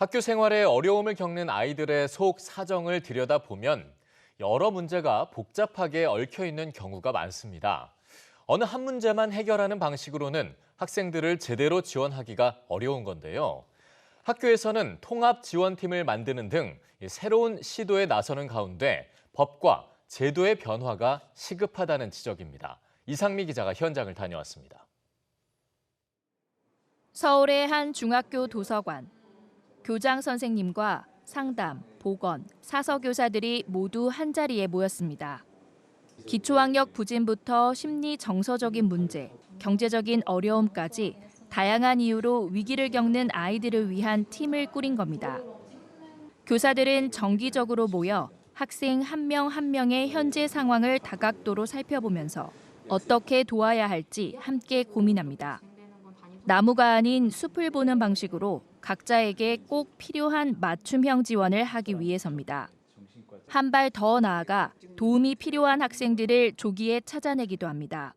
학교 생활에 어려움을 겪는 아이들의 속 사정을 들여다보면 여러 문제가 복잡하게 얽혀 있는 경우가 많습니다. 어느 한 문제만 해결하는 방식으로는 학생들을 제대로 지원하기가 어려운 건데요. 학교에서는 통합 지원팀을 만드는 등 새로운 시도에 나서는 가운데 법과 제도의 변화가 시급하다는 지적입니다. 이상미 기자가 현장을 다녀왔습니다. 서울의 한 중학교 도서관. 교장 선생님과 상담, 보건, 사서교사들이 모두 한자리에 모였습니다. 기초학력 부진부터 심리 정서적인 문제, 경제적인 어려움까지 다양한 이유로 위기를 겪는 아이들을 위한 팀을 꾸린 겁니다. 교사들은 정기적으로 모여 학생 한 명 한 명의 현재 상황을 다각도로 살펴보면서 어떻게 도와야 할지 함께 고민합니다. 나무가 아닌 숲을 보는 방식으로 각자에게 꼭 필요한 맞춤형 지원을 하기 위해서입니다. 한 발 더 나아가 도움이 필요한 학생들을 조기에 찾아내기도 합니다.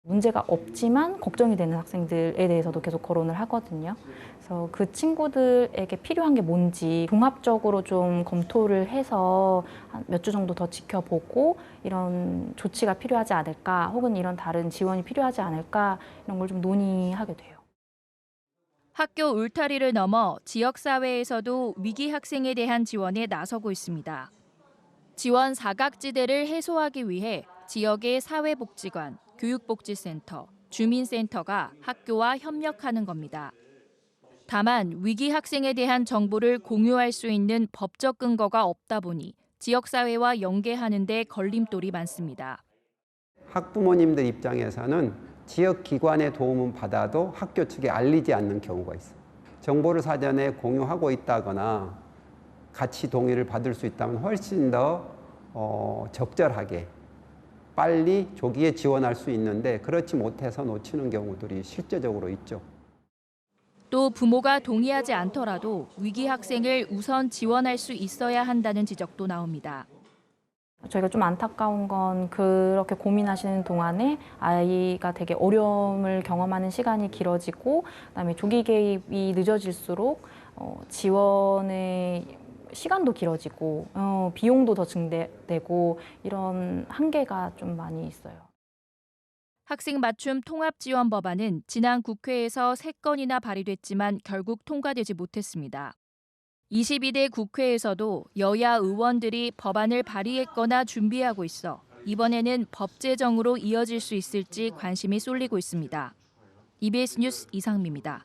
문제가 없지만 걱정이 되는 학생들에 대해서도 계속 거론을 하거든요. 그래서 그 친구들에게 필요한 게 뭔지 종합적으로 좀 검토를 해서 몇 주 정도 더 지켜보고 이런 조치가 필요하지 않을까 혹은 이런 다른 지원이 필요하지 않을까 이런 걸 좀 논의하게 돼요. 학교 울타리를 넘어 지역사회에서도 위기 학생에 대한 지원에 나서고 있습니다. 지원 사각지대를 해소하기 위해 지역의 사회복지관, 교육복지센터, 주민센터가 학교와 협력하는 겁니다. 다만 위기 학생에 대한 정보를 공유할 수 있는 법적 근거가 없다 보니 지역사회와 연계하는 데 걸림돌이 많습니다. 학부모님들 입장에서는 지역기관의 도움은 받아도 학교 측에 알리지 않는 경우가 있어요. 정보를 사전에 공유하고 있다거나 같이 동의를 받을 수 있다면 훨씬 더 적절하게 빨리 조기에 지원할 수 있는데 그렇지 못해서 놓치는 경우들이 실제적으로 있죠. 또 부모가 동의하지 않더라도 위기 학생을 우선 지원할 수 있어야 한다는 지적도 나옵니다. 저희가 좀 안타까운 건 그렇게 고민하시는 동안에 아이가 되게 어려움을 경험하는 시간이 길어지고 그다음에 조기 개입이 늦어질수록 지원의 시간도 길어지고 비용도 더 증대되고 이런 한계가 좀 많이 있어요. 학생 맞춤 통합 지원 법안은 지난 국회에서 3건이나 발의됐지만 결국 통과되지 못했습니다. 22대 국회에서도 여야 의원들이 법안을 발의했거나 준비하고 있어 이번에는 법 제정으로 이어질 수 있을지 관심이 쏠리고 있습니다. EBS 뉴스 이상미입니다.